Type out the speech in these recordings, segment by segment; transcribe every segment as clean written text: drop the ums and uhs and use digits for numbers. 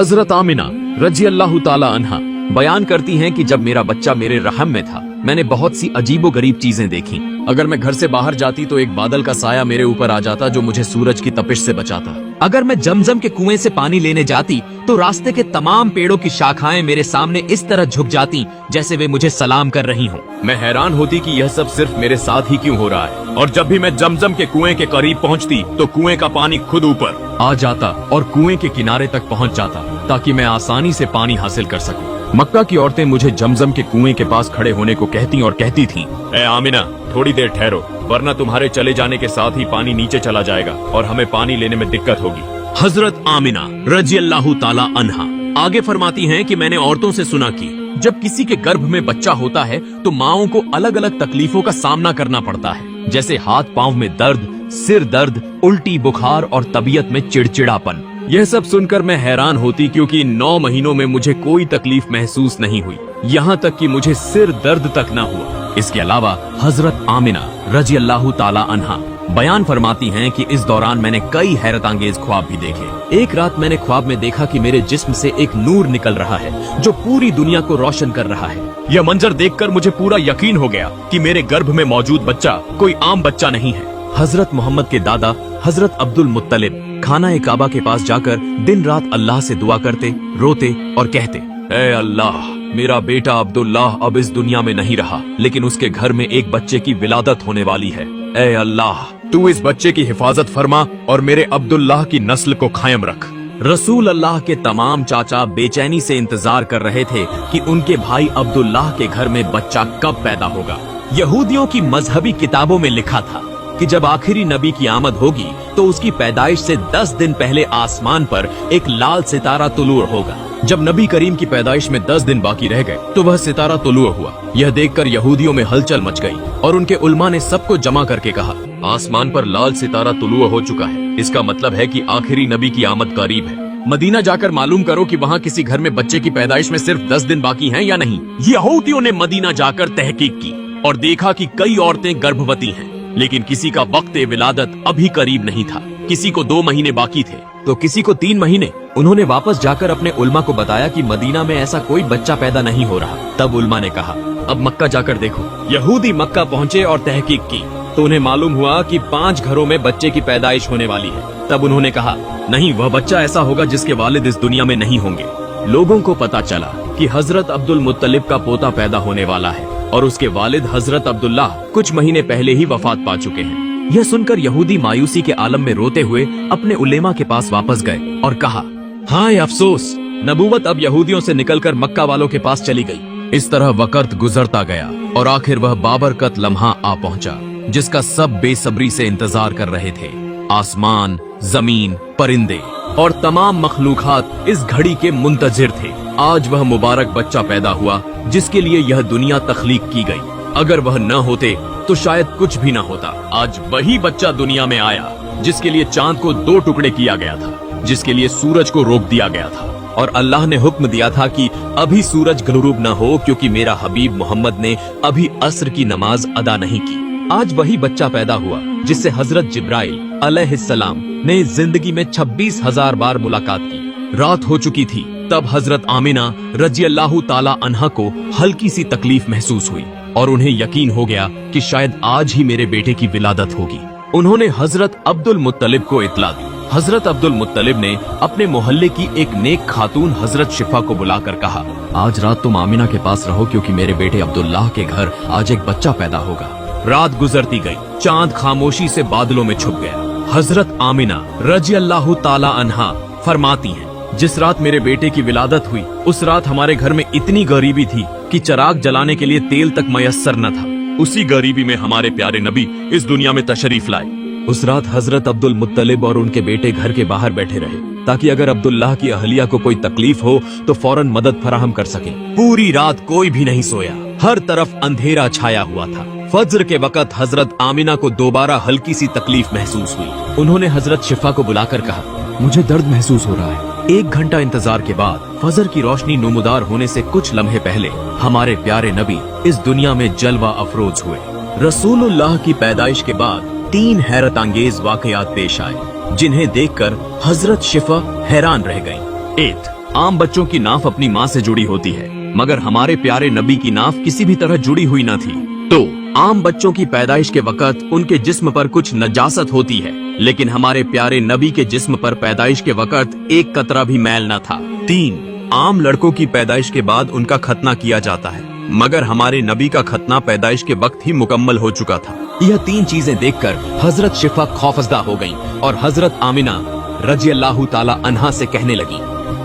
हजरत आमिना रजी अल्लाह ताला अन्हा बयान करती हैं कि जब मेरा बच्चा मेरे रहम में था मैंने बहुत सी अजीबोगरीब चीजें देखी। अगर मैं घर से बाहर जाती तो एक बादल का साया मेरे ऊपर आ जाता जो मुझे सूरज की तपिश से बचाता। अगर मैं जमजम के कुएं से पानी लेने जाती तो रास्ते के तमाम पेड़ों की शाखाएं मेरे सामने इस तरह झुक जाती जैसे वे मुझे सलाम कर रही हों। मैं हैरान होती कि यह सब सिर्फ मेरे साथ ही क्यों हो रहा है। और जब भी मैं जमजम के कुएं के करीब पहुंचती तो कुएं का पानी खुद ऊपर आ जाता और कुएं के किनारे तक पहुंच जाता ताकि मैं आसानी से पानी हासिल कर सकूं। मक्का की औरतें मुझे जमजम के कुएं के पास खड़े होने को कहती और कहती थीं, ए आमिना थोड़ी देर ठहरो वरना तुम्हारे चले जाने के साथ ही पानी नीचे चला जाएगा और हमें पानी लेने में दिक्कत होगी। हजरत आमिना रजी अल्लाह ताला अन्हा आगे फरमाती हैं कि मैंने औरतों से सुना कि जब किसी के गर्भ में बच्चा होता है तो माओं को अलग अलग तकलीफों का सामना करना पड़ता है, जैसे हाथ पांव में दर्द, सिर दर्द, उल्टी, बुखार और तबीयत में चिड़चिड़ापन। यह सब सुनकर मैं हैरान होती क्योंकि 9 महीनों में मुझे कोई तकलीफ महसूस नहीं हुई, यहाँ तक कि मुझे सिर दर्द तक न हुआ। इसके अलावा हजरत आमिना रजी अल्लाह ताला अन्हा बयान फरमाती हैं कि इस दौरान मैंने कई हैरत अंगेज ख्वाब भी देखे। एक रात मैंने ख्वाब में देखा कि मेरे जिस्म से एक नूर निकल रहा है जो पूरी दुनिया को रोशन कर रहा है। यह मंजर देखकर मुझे पूरा यकीन हो गया कि मेरे गर्भ में मौजूद बच्चा कोई आम बच्चा नहीं है। हजरत मोहम्मद के दादा हजरत अब्दुल मुत्तलिब खाना काबा के पास जाकर दिन रात अल्लाह से दुआ करते, रोते और कहते, ए अल्लाह मेरा बेटा अब्दुल्लाह अब इस दुनिया में नहीं रहा लेकिन उसके घर में एक बच्चे की विलादत होने वाली है। ए अल्लाह तू इस बच्चे की हिफाजत फरमा और मेरे अब्दुल्लाह की नस्ल को कायम रख। रसूल अल्लाह के तमाम चाचा बेचैनी से इंतजार कर रहे थे कि उनके भाई अब्दुल्लाह के घर में बच्चा कब पैदा होगा। यहूदियों की मजहबी किताबों में लिखा था कि जब आखिरी नबी की आमद होगी तो उसकी पैदाइश से 10 दिन पहले आसमान पर एक लाल सितारा तुलूर होगा। जब नबी करीम की पैदाइश में 10 दिन बाकी रह गए तो वह सितारा तुलूर हुआ। यह देखकर यहूदियों में हलचल मच गई और उनके उलमा ने सबको जमा करके कहा, आसमान पर लाल सितारा तुलूर हो चुका है, इसका मतलब है कि आखिरी नबी की आमद करीब है। मदीना जाकर मालूम करो कि वहाँ किसी घर में बच्चे की पैदाइश में सिर्फ 10 दिन बाकी हैं या नहीं। यहूदियों ने मदीना जाकर तहकीक की और देखा कि कई औरतें गर्भवती हैं, लेकिन किसी का वक्त विलादत अभी करीब नहीं था। किसी को 2 महीने बाकी थे तो किसी को 3 महीने। उन्होंने वापस जाकर अपने उलमा को बताया कि मदीना में ऐसा कोई बच्चा पैदा नहीं हो रहा। तब उलमा ने कहा, अब मक्का जाकर देखो। यहूदी मक्का पहुँचे और तहकीक की तो उन्हें मालूम हुआ कि 5 घरों में बच्चे की पैदाइश होने वाली है। तब उन्होंने कहा, नहीं, वह बच्चा ऐसा होगा जिसके वालिद इस दुनिया में नहीं होंगे। लोगों को पता चला कि हजरत अब्दुल मुत्तलिब का पोता पैदा होने वाला है और उसके वालिद हजरत अब्दुल्लाह कुछ महीने पहले ही वफात पा चुके हैं। यह सुनकर यहूदी मायूसी के आलम में रोते हुए अपने उलेमा के पास वापस गए और कहा, हाय अफसोस, नबूवत अब यहूदियों से निकलकर मक्का वालों के पास चली गई। इस तरह वक्त गुजरता गया और आखिर वह बाबरकत लम्हा आ पहुंचा जिसका सब बेसब्री से इंतजार कर रहे थे। आसमान, जमीन, परिंदे और तमाम मखलूकात इस घड़ी के मुंतजिर थे। आज वह मुबारक बच्चा पैदा हुआ जिसके लिए यह दुनिया तख्लीक की गई। अगर वह न होते तो शायद कुछ भी न होता। आज वही बच्चा दुनिया में आया जिसके लिए चांद को 2 टुकड़े किया गया था, जिसके लिए सूरज को रोक दिया गया था और अल्लाह ने हुक्म दिया था कि अभी सूरज गुरूब न हो क्योंकि मेरा हबीब मोहम्मद ने अभी असर की नमाज अदा नहीं की। आज वही बच्चा पैदा हुआ जिससे हजरत जिब्राइल अलैहिस्सलाम ने जिंदगी में 26,000 बार मुलाकात की। रात हो चुकी थी तब हजरत आमिना रजी अल्लाह ताला अन्हा को हल्की सी तकलीफ महसूस हुई और उन्हें यकीन हो गया कि शायद आज ही मेरे बेटे की विलादत होगी। उन्होंने हजरत अब्दुल मुत्तलिब को इत्तला दी। हजरत अब्दुल मुत्तलिब ने अपने मोहल्ले की एक नेक खातून हजरत शिफा को बुलाकर कहा, आज रात तुम आमिना के पास रहो क्योंकि मेरे बेटे अब्दुल्लाह के घर आज एक बच्चा पैदा होगा। रात गुजरती गई, चांद खामोशी से बादलों में छुप गया। हजरत आमिना रजी अल्लाह ताला अन्हा फरमाती हैं, जिस रात मेरे बेटे की विलादत हुई उस रात हमारे घर में इतनी गरीबी थी कि चिराग जलाने के लिए तेल तक मयस्सर न था। उसी गरीबी में हमारे प्यारे नबी इस दुनिया में तशरीफ लाए। उस रात हजरत अब्दुल मुत्तलिब और उनके बेटे घर के बाहर बैठे रहे ताकि अगर अब्दुल्लाह की अहलिया को कोई तकलीफ हो तो फौरन मदद फराहम कर सके। पूरी रात कोई भी नहीं सोया, हर तरफ अंधेरा छाया हुआ था। फज्र के वक्त हजरत आमिना को दोबारा हल्की सी तकलीफ महसूस हुई। उन्होंने हजरत शिफा को बुलाकर कहा, मुझे दर्द महसूस हो रहा है। 1 घंटा इंतजार के बाद फजर की रोशनी नुमुदार होने से कुछ लम्हे पहले हमारे प्यारे नबी इस दुनिया में जलवा अफरोज हुए। रसूलुल्लाह की पैदाइश के बाद 3 हैरत अंगेज वाकयात पेश आए जिन्हें देखकर हजरत शिफा हैरान रह गईं। 1. आम बच्चों की नाफ अपनी माँ से जुड़ी होती है, मगर हमारे प्यारे नबी की नाफ किसी भी तरह जुड़ी हुई न थी। तो आम बच्चों की पैदाइश के वक्त उनके जिस्म पर कुछ नजासत होती है, लेकिन हमारे प्यारे नबी के जिस्म पर पैदाइश के वक्त एक कतरा भी मैल न था। 3, आम लड़कों की पैदाइश के बाद उनका खतना किया जाता है, मगर हमारे नबी का खतना पैदाइश के वक्त ही मुकम्मल हो चुका था। यह 3 चीजें देखकर हजरत शिफा खौफजदा हो गईं और हजरत आमिना रजी अल्लाह ताला अन्हा से कहने लगी,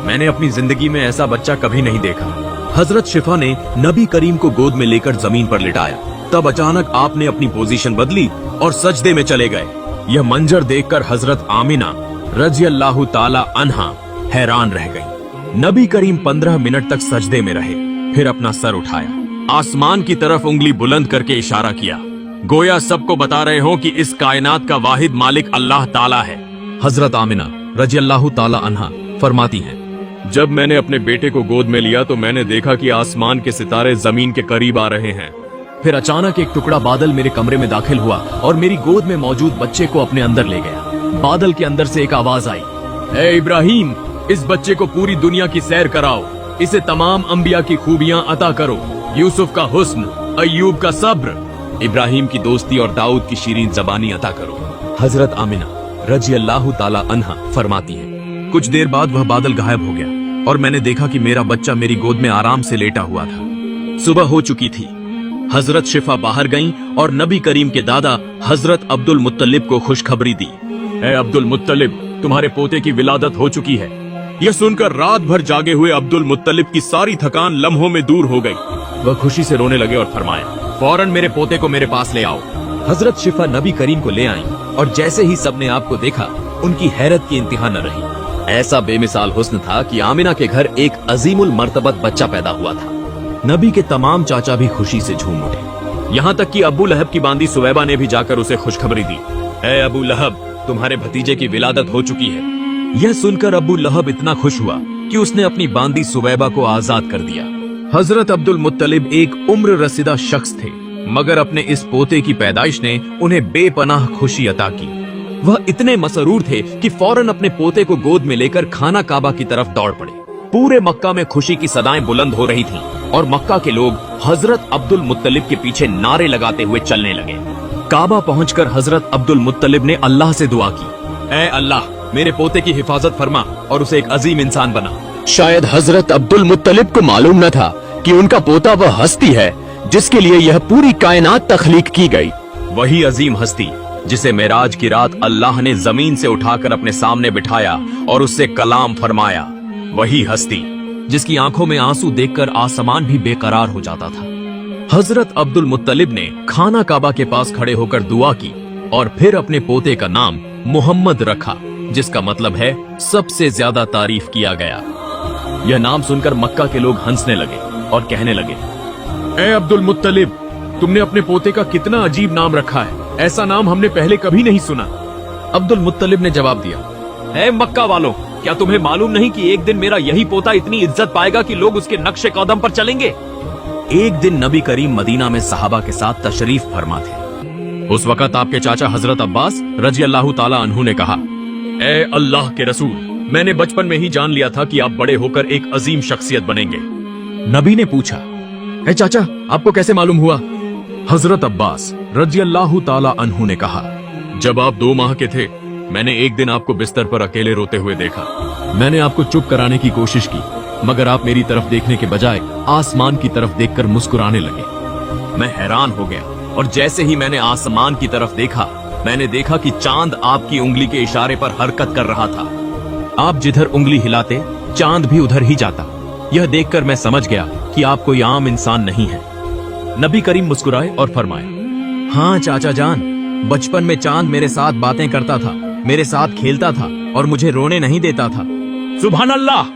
मैंने अपनी जिंदगी में ऐसा बच्चा कभी नहीं देखा। हजरत शिफा ने नबी करीम को गोद में लेकर जमीन पर लिटाया। तब अचानक आपने अपनी पोजीशन बदली और सजदे में चले गए। यह मंजर देखकर हजरत आमिना रजी अल्लाह ताला अन्हा हैरान रह गई। नबी करीम 15 मिनट तक सजदे में रहे, फिर अपना सर उठाया, आसमान की तरफ उंगली बुलंद करके इशारा किया, गोया सबको बता रहे हो कि इस कायनात का वाहिद मालिक अल्लाह ताला है। हजरत आमिना रजी अल्लाह ताला अन्हा फरमाती हैं, जब मैंने अपने बेटे को गोद में लिया तो मैंने देखा कि आसमान के सितारे जमीन के करीब आ रहे हैं। फिर अचानक एक टुकड़ा बादल मेरे कमरे में दाखिल हुआ और मेरी गोद में मौजूद बच्चे को अपने अंदर ले गया। बादल के अंदर से एक आवाज आई, ए इब्राहिम, इस बच्चे को पूरी दुनिया की सैर कराओ, इसे तमाम अंबिया की खूबियां अता करो, यूसुफ का हुस्न, अय्यूब का सब्र, इब्राहिम की दोस्ती और दाऊद की शीरीन जबानी अता करो। हजरत आमिना रजी अल्लाह ताला अन्हा फरमाती हैं, कुछ देर बाद वह बादल गायब हो गया और मैंने देखा कि मेरा बच्चा मेरी गोद में आराम से लेटा हुआ था। सुबह हो चुकी थी। हजरत शिफा बाहर गईं और नबी करीम के दादा हजरत अब्दुल मुत्तलिब को खुशखबरी दी, ए अब्दुल मुत्तलिब, तुम्हारे पोते की विलादत हो चुकी है। यह सुनकर रात भर जागे हुए अब्दुल मुत्तलिब की सारी थकान लम्हों में दूर हो गई। वह खुशी से रोने लगे और फरमाया, फौरन मेरे पोते को मेरे पास ले आओ। हजरत शिफा नबी करीम को ले आईं और जैसे ही सबने आपको देखा, उनकी हैरत की इंतहा न रही। ऐसा बेमिसाल हुस्न था कि आमिना के घर एक अजीमुल मर्तबत बच्चा पैदा हुआ था। नबी के तमाम चाचा भी खुशी से झूम उठे, यहाँ तक कि अबू लहब की बांदी सुवैबा ने भी जाकर उसे खुशखबरी दी, ए अबू लहब, तुम्हारे भतीजे की विलादत हो चुकी है। यह सुनकर अबू लहब इतना खुश हुआ कि उसने अपनी बांदी सुवैबा को आजाद कर दिया। हजरत अब्दुल मुत्तलिब एक उम्र रसीदा शख्स थे, मगर अपने इस पोते की पैदाइश ने उन्हें बेपनाह खुशी अता की। वह इतने मसरूर थे कि फौरन अपने पोते को गोद में लेकर खाना काबा की तरफ दौड़ पड़े। पूरे मक्का में खुशी की सदाएं बुलंद हो रही थीं और मक्का के लोग हजरत अब्दुल मुत्तलिब के पीछे नारे लगाते हुए चलने लगे। काबा पहुंचकर हजरत अब्दुल मुत्तलिब ने अल्लाह से दुआ की, ए अल्लाह, मेरे पोते की हिफाजत फरमा और उसे एक अजीम इंसान बना। शायद हजरत अब्दुल मुत्तलिब को मालूम न था कि उनका पोता वह हस्ती है जिसके लिए यह पूरी कायनात तख्लीक की गई। वही अजीम हस्ती जिसे मेराज की रात अल्लाह ने जमीन से उठाकर अपने सामने बिठाया और उससे कलाम फरमाया। वही हस्ती जिसकी आंखों में आंसू देखकर आसमान भी बेकरार हो जाता था। हजरत अब्दुल मुत्तलिब ने खाना काबा के पास खड़े होकर दुआ की और फिर अपने पोते का नाम मोहम्मद रखा, जिसका मतलब है सबसे ज्यादा तारीफ किया गया। यह नाम सुनकर मक्का के लोग हंसने लगे और कहने लगे, ए अब्दुल मुत्तलिब, तुमने अपने पोते का कितना अजीब नाम रखा है, ऐसा नाम हमने पहले कभी नहीं सुना। अब्दुल मुत्तलिब ने जवाब दिया, ए मक्का वालों, क्या तुम्हें मालूम नहीं कि एक दिन मेरा यही पोता इतनी इज्जत पाएगा कि लोग उसके नक्शे कदम पर चलेंगे। एक दिन नबी करीम मदीना में सहाबा के साथ तशरीफ फरमा थे। उस वक्त आपके चाचा हजरत अब्बास रजी अल्लाह ताला अन्हु ने कहा, ए अल्लाह के रसूल, मैंने बचपन में ही जान लिया था कि आप बड़े होकर एक अजीम शख्सियत बनेंगे। नबी ने पूछा, ए चाचा, आपको कैसे मालूम हुआ? हजरत अब्बास रजी अल्लाह ताला अन्हु ने कहा, जब आप 2 माह के थे, मैंने एक दिन आपको बिस्तर पर अकेले रोते हुए देखा। मैंने आपको चुप कराने की कोशिश की, मगर आप मेरी तरफ देखने के बजाय आसमान की तरफ देखकर मुस्कुराने लगे। मैं हैरान हो गया और जैसे ही मैंने आसमान की तरफ देखा, मैंने देखा कि चांद आपकी उंगली के इशारे पर हरकत कर रहा था। आप जिधर उंगली हिलाते, चांद भी उधर ही जाता। यह देखकर मैं समझ गया कि आप कोई आम इंसान नहीं है। नबी करीम मुस्कुराए और फरमाए, हाँ चाचा जान, बचपन में चांद मेरे साथ बातें करता था, मेरे साथ खेलता था और मुझे रोने नहीं देता था। सुभान अल्लाह!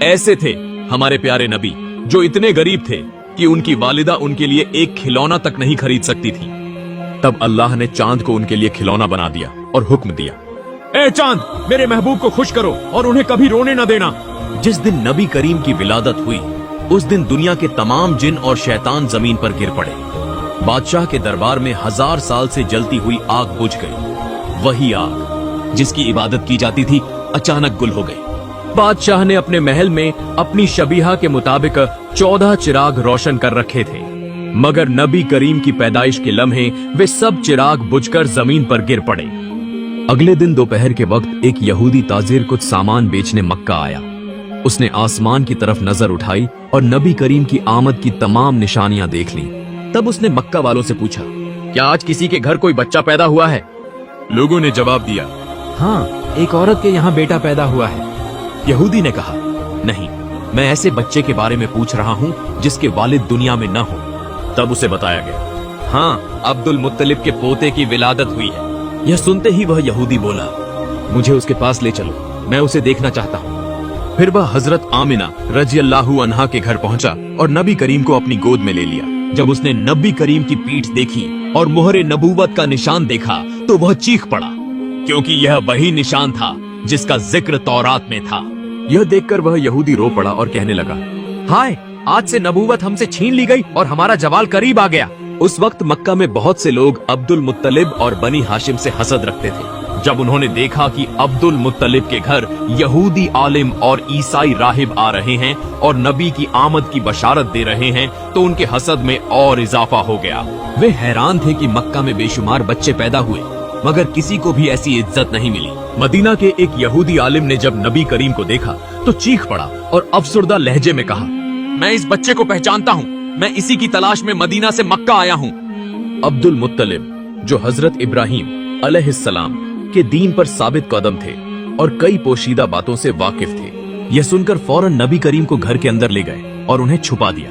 ऐसे थे हमारे प्यारे नबी, जो इतने गरीब थे कि उनकी वालिदा उनके लिए एक खिलौना तक नहीं खरीद सकती थी। तब अल्लाह ने चांद को उनके लिए खिलौना बना दिया और हुक्म दिया, ए चांद, मेरे महबूब को खुश करो और उन्हें कभी रोने न देना। जिस दिन नबी करीम की विलादत हुई, उस दिन दुनिया के तमाम जिन और शैतान जमीन पर गिर पड़े। बादशाह के दरबार में 1000 साल से जलती हुई आग बुझ गई। वही आग जिसकी इबादत की जाती थी अचानक गुल हो गई। बादशाह ने अपने महल में अपनी शबीहा के मुताबिक 14 चिराग रोशन कर रखे थे, मगर नबी करीम की पैदाइश के लम्हे वे सब चिराग बुझकर जमीन पर गिर पड़े। अगले दिन दोपहर के वक्त एक यहूदी ताजिर कुछ सामान बेचने मक्का आया। उसने आसमान की तरफ नजर उठाई और नबी करीम की आमद की तमाम निशानियां देख ली। तब उसने मक्का वालों से पूछा, क्या आज किसी के घर कोई बच्चा पैदा हुआ है? लोगों ने जवाब दिया, हाँ, एक औरत के यहाँ बेटा पैदा हुआ है। यहूदी ने कहा, नहीं, मैं ऐसे बच्चे के बारे में पूछ रहा हूँ जिसके वालिद दुनिया में न हो। तब उसे बताया गया, हाँ, अब्दुल मुत्तलिब के पोते की विलादत हुई है। यह सुनते ही वह यहूदी बोला, मुझे उसके पास ले चलो, मैं उसे देखना चाहता हूँ। फिर वह हजरत आमिना रज़ियल्लाहु अन्हा के घर पहुंचा और नबी करीम को अपनी गोद में ले लिया। जब उसने नबी करीम की पीठ देखी और मोहरे नबूवत का निशान देखा तो वह चीख पड़ा, क्योंकि यह वही निशान था जिसका जिक्र तौरात में था। यह देखकर वह यहूदी रो पड़ा और कहने लगा, हाय, आज से नबूवत हमसे छीन ली गई और हमारा जवाल करीब आ गया। उस वक्त मक्का में बहुत से लोग अब्दुल मुत्तलिब और बनी हाशिम से हसद रखते थे। जब उन्होंने देखा कि अब्दुल मुत्तलिब के घर यहूदी आलिम और ईसाई राहिब आ रहे हैं और नबी की आमद की बशारत दे रहे हैं, तो उनके हसद में और इजाफा हो गया। वे हैरान थे कि मक्का में बेशुमार बच्चे पैदा हुए, मगर किसी को भी ऐसी इज्जत नहीं मिली। मदीना के एक यहूदी आलिम ने जब नबी करीम को देखा तो चीख पड़ा और अफसुर्दा लहजे में कहा, मैं इस बच्चे को पहचानता हूँ, मैं इसी की तलाश में मदीना से मक्का आया हूँ। अब्दुल मुत्तलिब, जो हजरत इब्राहिम अलैहिस्सलाम के दीन पर साबित कदम थे और कई पोशीदा बातों से वाकिफ थे, यह सुनकर फौरन नबी करीम को घर के अंदर ले गए और उन्हें छुपा दिया।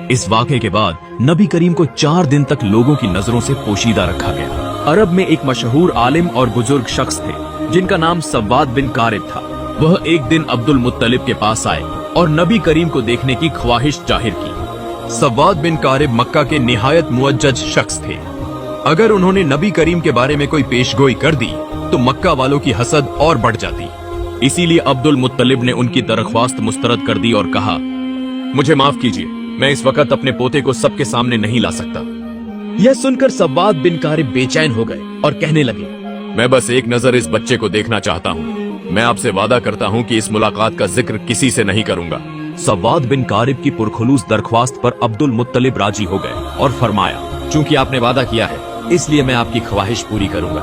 इस वाक़े के बाद नबी करीम को 4 दिन तक लोगों की नजरों से पोशीदा रखा गया। अरब में एक मशहूर आलिम और बुजुर्ग शख्स थे जिनका नाम सव्वाद बिन कारिब था। वह एक दिन अब्दुल मुत्तलिब के पास आए और नबी करीम को देखने की ख्वाहिश जाहिर की। सव्वाद बिन कारिब मक्का के निहायत मुअज्जज शख्स थे। अगर उन्होंने नबी करीम के बारे में कोई पेशगोई कर दी तो मक्का वालों की हसद और बढ़ जाती। इसीलिए अब्दुल मुत्तलिब ने उनकी दरख्वास्त मुस्तरद कर दी और कहा, मुझे माफ कीजिए, मैं इस वक्त अपने पोते को सबके सामने नहीं ला सकता। यह सुनकर सव्वाद बिन कारिब बेचैन हो गए और कहने लगे, मैं बस एक नजर इस बच्चे को देखना चाहता हूँ। मैं आपसे वादा करता हूँ कि इस मुलाकात का जिक्र किसी से नहीं करूंगा। सव्वाद बिन कारिब की पुरखुलूस दरख्वास्त पर अब्दुल मुत्तलिब राजी हो गए और फरमाया, चूंकि आपने वादा किया है इसलिए मैं आपकी ख्वाहिश पूरी करूंगा।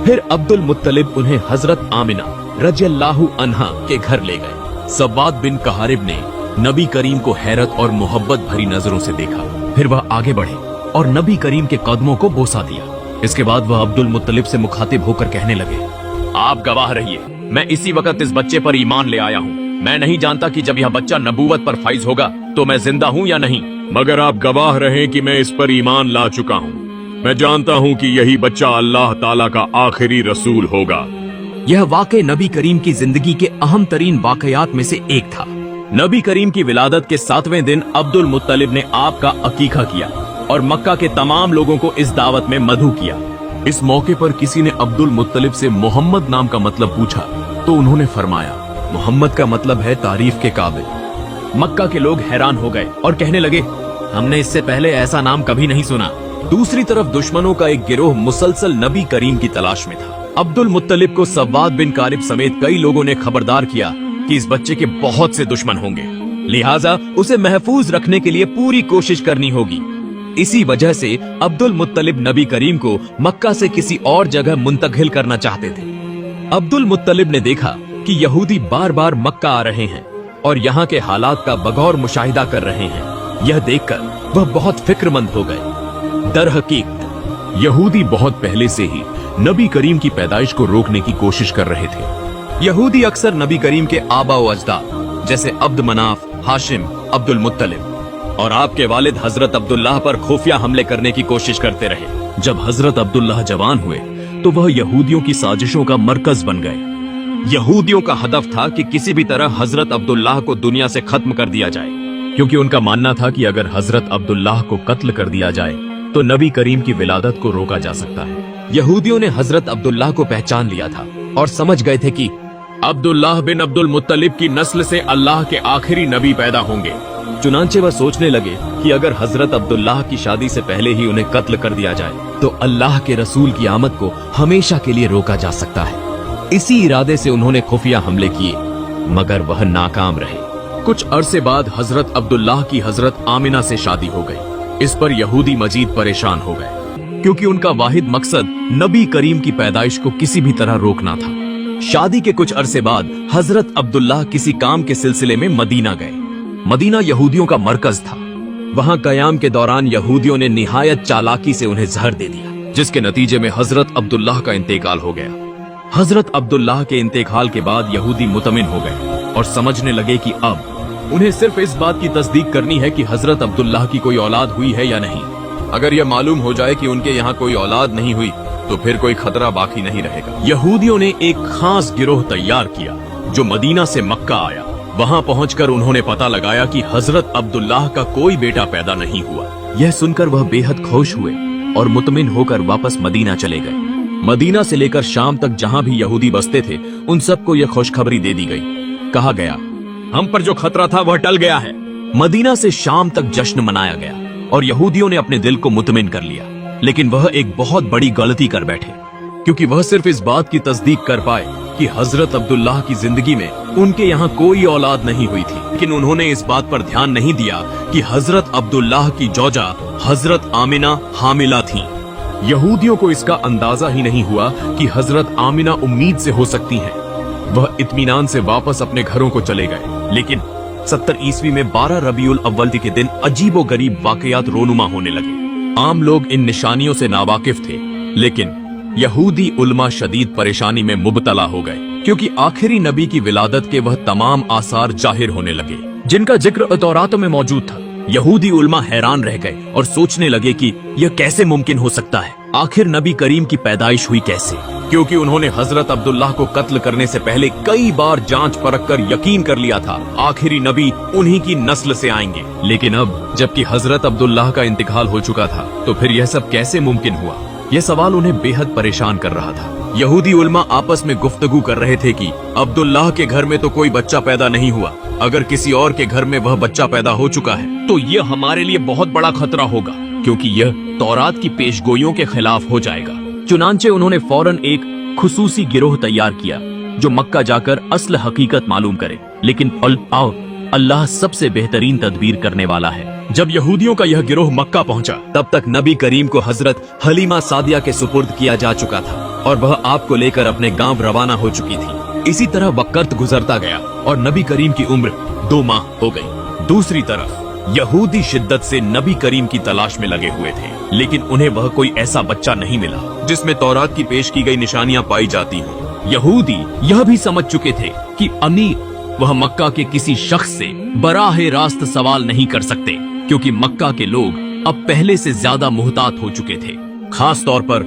फिर अब्दुल मुत्तलिब उन्हें हजरत आमिना रज़ियल्लाहु अन्हा के घर ले गए। सव्वाद बिन कारिब ने नबी करीम को हैरत और मोहब्बत भरी नजरों से देखा। फिर वह आगे बढ़े और नबी करीम के कदमों को बोसा दिया। इसके बाद वह अब्दुल मुत्तलिब से मुखातिब होकर कहने लगे, आप गवाह रहिए, मैं इसी वक्त इस बच्चे पर ईमान ले आया हूँ। मैं नहीं जानता कि जब यह बच्चा नबूवत पर फाइज होगा तो मैं जिंदा हूँ या नहीं, मगर आप गवाह रहें कि मैं इस पर ईमान ला चुका हूँ। मैं जानता हूँ कि यही बच्चा अल्लाह ताला का आखिरी रसूल होगा। यह वाक़े नबी करीम की जिंदगी के अहम तरीन वाक़यात में से एक था। नबी करीम की विलादत के 7वें दिन अब्दुल मुत्तलिब ने आप का अकीका किया और मक्का के तमाम लोगों को इस दावत में मदऊ किया। इस मौके पर किसी ने अब्दुल मुत्तलिब से मोहम्मद नाम का मतलब पूछा तो उन्होंने फरमाया, मोहम्मद का मतलब है तारीफ के काबिल। मक्का के लोग हैरान हो गए और कहने लगे, हमने इससे पहले ऐसा नाम कभी नहीं सुना। दूसरी तरफ दुश्मनों का एक गिरोह मुसलसल नबी करीम की तलाश में था। अब्दुल मुत्तलिब को सव्वाद बिन कारिब समेत कई लोगों ने खबरदार किया कि इस बच्चे के बहुत से दुश्मन होंगे, लिहाजा उसे महफूज रखने के लिए पूरी कोशिश करनी होगी। इसी वजह से अब्दुल मुत्तलिब नबी करीम को मक्का से किसी और जगह मुंतकिल करना चाहते थे। अब्दुल मुत्तलिब ने देखा कि यहूदी बार बार मक्का आ रहे हैं और यहाँ के हालात का बगौर मुशाहिदा कर रहे हैं। यह देखकर वह बहुत फिक्रमंद हो गए। दरहकीकत यहूदी बहुत पहले से ही नबी करीम की पैदाइश को रोकने की कोशिश कर रहे थे। यहूदी अक्सर नबी करीम के आबा व अजदाद जैसे अब्द मनाफ, हाशिम, अब्दुल मुत्तलिब और आपके वालिद हजरत अब्दुल्लाह पर खुफिया हमले करने की कोशिश करते रहे। जब हजरत अब्दुल्लाह जवान हुए तो वह यहूदियों की साजिशों का मरकज बन गए। यहूदियों का हदफ था कि किसी भी तरह हजरत अब्दुल्लाह को दुनिया से खत्म कर दिया जाए, क्योंकि उनका मानना था कि अगर हजरत अब्दुल्लाह को कत्ल कर दिया जाए तो नबी करीम की विलादत को रोका जा सकता है। यहूदियों ने हजरत अब्दुल्लाह को पहचान लिया था और समझ गए थे कि अब्दुल्लाह बिन अब्दुल मुत्तलिब की नस्ल से अल्लाह के आखिरी नबी पैदा होंगे। चुनांचे वह सोचने लगे कि अगर हजरत अब्दुल्लाह की शादी से पहले ही उन्हें कत्ल कर दिया जाए तो अल्लाह के रसूल की आमद को हमेशा के लिए रोका जा सकता है। इसी इरादे से उन्होंने खुफिया हमले किए। मगर वह नाकाम रहे। कुछ अरसे बाद हजरत अब्दुल्लाह की हजरत आमिना से शादी हो गई। इस पर यहूदी मजीद परेशान हो गए, क्योंकि उनका वाहिद मकसद नबी करीम की पैदाइश को किसी भी तरह रोकना था। शादी के कुछ अरसे बाद हजरत अब्दुल्लाह किसी काम के सिलसिले में मदीना गए। मदीना यहूदियों का मरकज था। वहां कयाम के दौरान यहूदियों ने निहायत चालाकी से उन्हें जहर दे दिया, जिसके नतीजे में हजरत अब्दुल्लाह का इंतकाल हो गया। हजरत अब्दुल्लाह के इंतकाल के बाद यहूदी मुतमिन हो गए और समझने लगे कि अब उन्हें सिर्फ इस बात की तस्दीक करनी है कि हजरत अब्दुल्लाह की कोई औलाद हुई है या नहीं। अगर यह मालूम हो जाए कि उनके यहाँ कोई औलाद नहीं हुई तो फिर कोई खतरा बाकी नहीं रहेगा। यहूदियों ने एक खास गिरोह तैयार किया जो मदीना से मक्का आया। वहां पहुंचकर उन्होंने पता लगाया कि हजरत अब्दुल्लाह का कोई बेटा पैदा नहीं हुआ। यह सुनकर वह बेहद खुश हुए और मुतमिन होकर वापस मदीना चले गए। मदीना से लेकर शाम तक जहां भी यहूदी बसते थे उन सबको यह खुशखबरी दे दी गई। कहा गया, हम पर जो खतरा था वह टल गया है। मदीना से शाम तक जश्न मनाया गया और यहूदियों ने अपने दिल को मुतमिन कर लिया। लेकिन वह एक बहुत बड़ी गलती कर बैठे, क्योंकि वह सिर्फ इस बात की तस्दीक कर पाए कि हजरत अब्दुल्लाह की जिंदगी में उनके यहाँ कोई औलाद नहीं हुई थी। लेकिन उन्होंने इस बात पर ध्यान नहीं दिया कि हजरत अब्दुल्लाह की जोजा हजरत आमिना हामिला थीं। यहूदियों को इसका अंदाजा ही नहीं हुआ कि हजरत आमिना उम्मीद से हो सकती हैं। वह इत्मीनान से वापस अपने घरों को चले गए। लेकिन 70 ईस्वी में 12 रबीउल अव्वल के दिन अजीबो गरीब वाकयात रोनुमा होने लगे। आम लोग इन निशानियों से नावाकिफ थे, लेकिन यहूदी उलमा शदीद परेशानी में मुबतला हो गए, क्योंकि आखिरी नबी की विलादत के वह तमाम आसार जाहिर होने लगे जिनका जिक्र तौरात में मौजूद था। यहूदी उलमा हैरान रह गए और सोचने लगे कि यह कैसे मुमकिन हो सकता है। आखिर नबी करीम की पैदाइश हुई कैसे, क्योंकि उन्होंने हजरत अब्दुल्लाह को कत्ल करने से पहले कई बार जांच परख कर यकीन कर लिया था आखिरी नबी उन्हीं की नस्ल से आएंगे। लेकिन अब जबकि हजरत अब्दुल्लाह का इंतकाल हो चुका था तो फिर यह सब कैसे मुमकिन हुआ? यह सवाल उन्हें बेहद परेशान कर रहा था। यहूदी उलमा आपस में गुफ्तगू कर रहे थे कि अब्दुल्लाह के घर में तो कोई बच्चा पैदा नहीं हुआ, अगर किसी और के घर में वह बच्चा पैदा हो चुका है तो यह हमारे लिए बहुत बड़ा खतरा होगा, क्योंकि यह तौरात की पेशगोइयों के खिलाफ हो जाएगा। चुनांचे उन्होंने फौरन एक खुसूसी गिरोह तैयार किया जो मक्का जाकर असल हकीकत मालूम करे। लेकिन अल्लाह सबसे बेहतरीन तदबीर करने वाला है। जब यहूदियों का यह गिरोह मक्का पहुंचा तब तक नबी करीम को हजरत हलीमा सादिया के सुपुर्द किया जा चुका था और वह आपको लेकर अपने गांव रवाना हो चुकी थी। इसी तरह वक्त गुजरता गया और नबी करीम की उम्र 2 माह हो गई। दूसरी तरफ यहूदी शिद्दत से नबी करीम की तलाश में लगे हुए थे, लेकिन उन्हें वह कोई ऐसा बच्चा नहीं मिला जिसमें तौरात की पेश की गई निशानियां पाई जाती हों। यहूदी यह भी समझ चुके थे कि अमीर वह मक्का के किसी शख्स से बराहे रास्त सवाल नहीं कर सकते, क्योंकि मक्का के लोग अब पहले से ज्यादा मुहतात हो चुके थे। खास तौर पर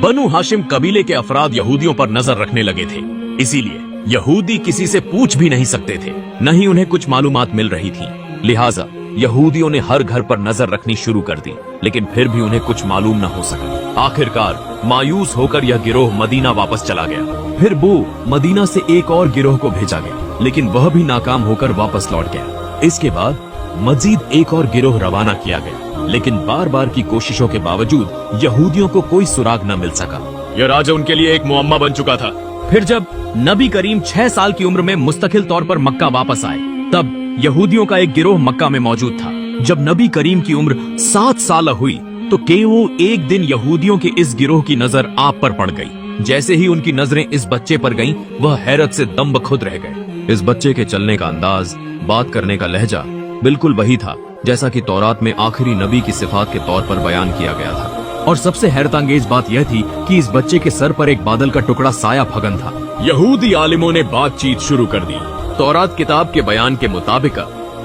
बनु हाशिम कबीले के अफराद यहूदियों पर नजर रखने लगे थे। इसीलिए यहूदी किसी से पूछ भी नहीं सकते थे, न ही उन्हें कुछ मालूमात मिल रही थी। लिहाजा यहूदियों ने हर घर पर नजर रखनी शुरू कर दी, लेकिन फिर भी उन्हें कुछ मालूम न हो सका। आखिरकार मायूस होकर यह गिरोह मदीना वापस चला गया। फिर वो मदीना से एक और गिरोह को भेजा गया, लेकिन वह भी नाकाम होकर वापस लौट गया। इसके बाद मजीद एक और गिरोह रवाना किया गया, लेकिन बार बार की कोशिशों के बावजूद यहूदियों को कोई सुराग न मिल सका। यह राजा उनके लिए एक मुअम्मा बन चुका था। फिर जब नबी करीम 6 साल की उम्र में मुस्तकिल तौर पर मक्का वापस आए, तब यहूदियों का एक गिरोह मक्का में मौजूद था। जब नबी करीम की उम्र 7 साल हुई तो केवल एक दिन यहूदियों के इस गिरोह की नजर आप पर पड़ गई। जैसे ही उनकी नजरें इस बच्चे पर गईं, वह हैरत से दम बखुद रह गए। इस बच्चे के चलने का अंदाज, बात करने का लहजा बिल्कुल वही था जैसा कि तौरात में आखिरी नबी की सिफात के तौर पर बयान किया गया था। और सबसे हैरतअंगेज बात यह थी कि इस बच्चे के सर पर एक बादल का टुकड़ा साया फगन था। यहूदी आलिमों ने बातचीत शुरू कर दी। तौरात किताब के बयान के मुताबिक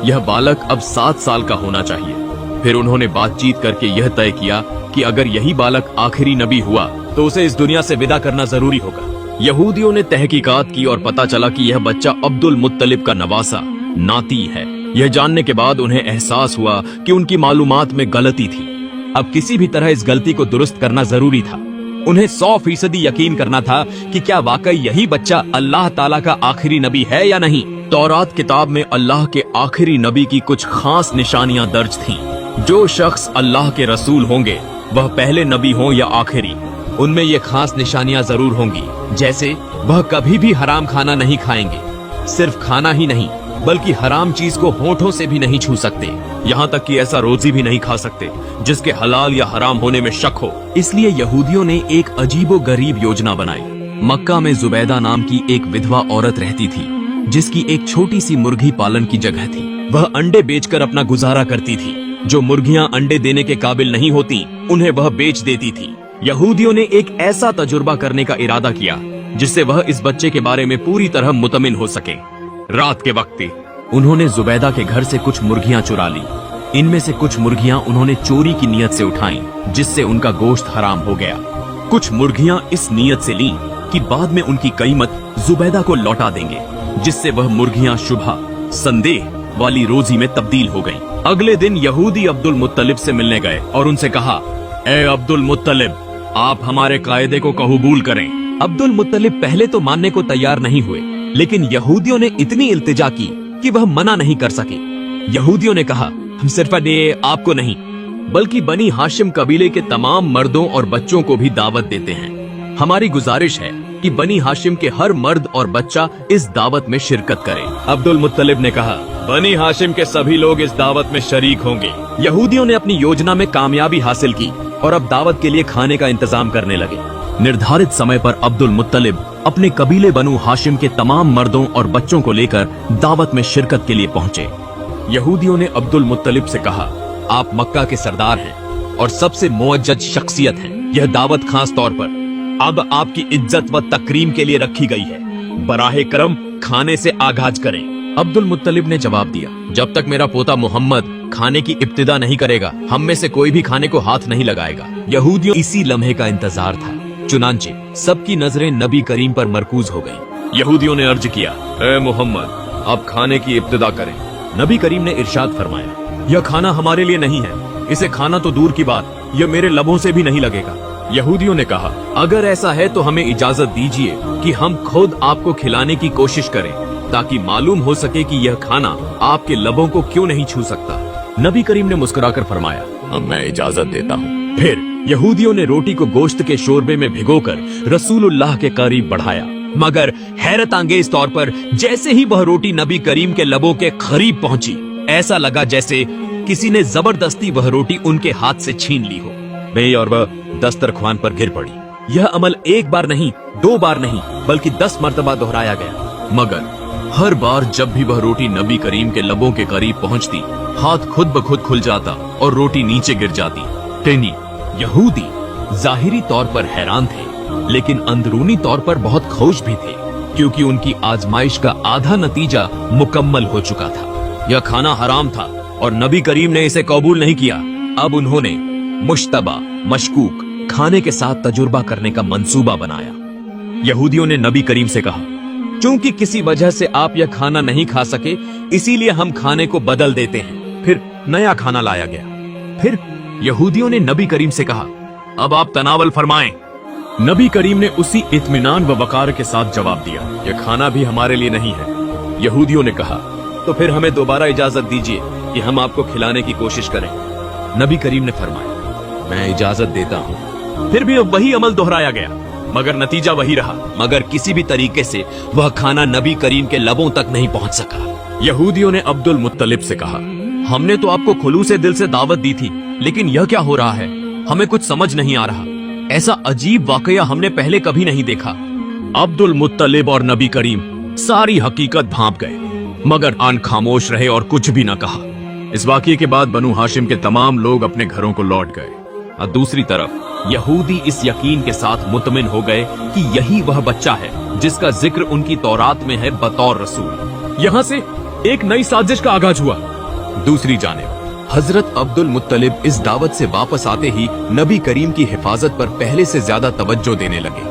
यह बालक अब 7 साल का होना चाहिए। फिर उन्होंने बातचीत करके यह तय किया कि अगर यही बालक आखिरी नबी हुआ तो उसे इस दुनिया से विदा करना जरूरी होगा। यहूदियों ने तहकीकात की और पता चला कि यह बच्चा अब्दुल मुत्तलिब का नवासा नाती है। यह जानने के बाद उन्हें एहसास हुआ कि उनकी मालूमात में गलती थी। अब किसी भी तरह इस गलती को दुरुस्त करना जरूरी था। उन्हें 100% यकीन करना था कि क्या वाकई यही बच्चा अल्लाह ताला का आखिरी नबी है या नहीं। तौरात किताब में अल्लाह के आखिरी नबी की कुछ खास निशानियां दर्ज थीं। जो शख्स अल्लाह के रसूल होंगे, वह पहले नबी हो या आखिरी, उनमें ये खास निशानियां जरूर होंगी। जैसे वह कभी भी हराम खाना नहीं खाएंगे, सिर्फ खाना ही नहीं बल्कि हराम चीज को होठों से भी नहीं छू सकते, यहाँ तक कि ऐसा रोजी भी नहीं खा सकते जिसके हलाल या हराम होने में शक हो। इसलिए यहूदियों ने एक अजीबो गरीब योजना बनाई। मक्का में जुबैदा नाम की एक विधवा औरत रहती थी, जिसकी एक छोटी सी मुर्गी पालन की जगह थी। वह अंडे बेचकर अपना गुजारा करती थी। जो मुर्गियां अंडे देने के काबिल नहीं होती, उन्हें वह बेच देती थी। यहूदियों ने एक ऐसा तजुर्बा करने का इरादा किया जिससे वह इस बच्चे के बारे में पूरी तरह मुतमिन हो सके। रात के वक्त उन्होंने जुबैदा के घर से कुछ मुर्गियां चुरा ली। इनमें से कुछ मुर्गियां उन्होंने चोरी की नीयत से उठाई, जिससे उनका गोश्त हराम हो गया। कुछ मुर्गियां इस नीयत से लीं कि बाद में उनकी कीमत जुबैदा को लौटा देंगे, जिससे वह मुर्गियां शुबह संदेह वाली रोजी में तब्दील हो गईं। अगले दिन यहूदी अब्दुल मुत्तलिब से मिलने गए और उनसे कहा, ए अब्दुल मुत्तलिब, आप हमारे कायदे को कबूल करें। अब्दुल मुत्तलिब पहले तो मानने को तैयार नहीं हुए, लेकिन यहूदियों ने इतनी इल्तिजा की कि वह मना नहीं कर सके। यहूदियों ने कहा, हम सिर्फ आपको नहीं बल्कि बनी हाशिम कबीले के तमाम मर्दों और बच्चों को भी दावत देते हैं। हमारी गुजारिश है कि बनी हाशिम के हर मर्द और बच्चा इस दावत में शिरकत करे। अब्दुल मुत्तलिब ने कहा, बनी हाशिम के सभी लोग इस दावत में शरीक होंगे। यहूदियों ने अपनी योजना में कामयाबी हासिल की और अब दावत के लिए खाने का इंतजाम करने लगे। निर्धारित समय पर अब्दुल मुत्तलिब अपने कबीले बनु हाशिम के तमाम मर्दों और बच्चों को लेकर दावत में शिरकत के लिए पहुंचे। यहूदियों ने अब्दुल मुत्तलिब से कहा, आप मक्का के सरदार हैं और सबसे मुअज्जज शख्सियत हैं। यह दावत खास तौर पर अब आपकी इज्जत व तकरीम के लिए रखी गई है। बराहे करम खाने से आगाज करें। अब्दुल मुत्तलिब ने जवाब दिया, जब तक मेरा पोता मोहम्मद खाने की इब्तिदा नहीं करेगा, हम में से कोई भी खाने को हाथ नहीं लगाएगा। यहूदियों इसी लम्हे का इंतजार था। चुनांचे सबकी नजरें नबी करीम पर मरकूज हो गईं। यहूदियों ने अर्ज किया, ए मोहम्मद, आप खाने की इब्तिदा करें। नबी करीम ने इरशाद फरमाया, यह खाना हमारे लिए नहीं है, इसे खाना तो दूर की बात, यह मेरे लबों से भी नहीं लगेगा। यहूदियों ने कहा, अगर ऐसा है तो हमें इजाजत दीजिए कि हम खुद आपको खिलाने की कोशिश करें, ताकि मालूम हो सके कि यह खाना आपके लबों को क्यों नहीं छू सकता। नबी करीम ने मुस्कुराकर फरमाया, मैं इजाजत देता हूँ। फिर यहूदियों ने रोटी को गोश्त के शोरबे में भिगोकर रसूलुल्लाह के करीब बढ़ाया, मगर हैरत अंगेज तौर पर जैसे ही वह रोटी नबी करीम के लबों के करीब पहुंची, ऐसा लगा जैसे किसी ने जबरदस्ती वह रोटी उनके हाथ से छीन ली हो। वे और वह दस्तरख्वान पर गिर पड़ी। यह अमल एक बार नहीं, दो बार नहीं, बल्कि 10 मर्तबा दोहराया गया, मगर हर बार जब भी वह रोटी नबी करीम के लबों के करीब पहुंचती, हाथ खुद ब खुद खुल जाता और रोटी नीचे गिर जाती। तेनी यहूदी जाहिरी तौर पर हैरान थे, लेकिन अंदरूनी तौर पर बहुत खुश भी थे, क्योंकि उनकी आजमाइश का आधा नतीजा मुकम्मल हो चुका था। यह खाना हराम था और नबी करीम ने इसे कबूल नहीं किया। अब उन्होंने मुश्तबा मशकूक खाने के साथ तजुर्बा करने का मंसूबा बनाया। यहूदियों ने नबी करीम से कहा, चूंकि किसी वजह से आप यह खाना नहीं खा सके, इसीलिए हम खाने को बदल देते हैं। फिर नया खाना लाया गया। फिर यहूदियों ने नबी करीम से कहा, अब आप तनावल फरमाएं। नबी करीम ने उसी इत्मीनान व वकार के साथ जवाब दिया, यह खाना भी हमारे लिए नहीं है। यहूदियों ने कहा, तो फिर हमें दोबारा इजाजत दीजिए कि हम आपको खिलाने की कोशिश करें। नबी करीम ने फरमाया, मैं इजाजत देता हूँ। फिर भी वही अमल दोहराया गया, मगर नतीजा वही रहा, मगर किसी भी तरीके से वह खाना नबी करीम के लबों तक नहीं पहुंच सका। यहूदियों ने अब्दुल मुत्तलिब से कहा, हमने तो आपको खुलूसे दिल से दावत दी थी, लेकिन यह क्या हो रहा है, हमें कुछ समझ नहीं आ रहा। ऐसा अजीब वाकया हमने पहले कभी नहीं देखा। अब्दुल मुत्तलिब और नबी करीम सारी हकीकत भांप गए, मगर आन खामोश रहे और कुछ भी न कहा। इस वाकये के बाद बनु हाशिम के तमाम लोग अपने घरों को लौट गए और दूसरी तरफ यहूदी इस यकीन के साथ मुतमिन हो गए कि यही वह बच्चा है जिसका जिक्र उनकी तौरात में है बतौर रसूल। यहाँ से एक नई साजिश का आगाज हुआ। दूसरी जानिब हजरत अब्दुल मुत्तलिब इस दावत से वापस आते ही नबी करीम की हिफाजत पर पहले से ज्यादा तवज्जो देने लगे।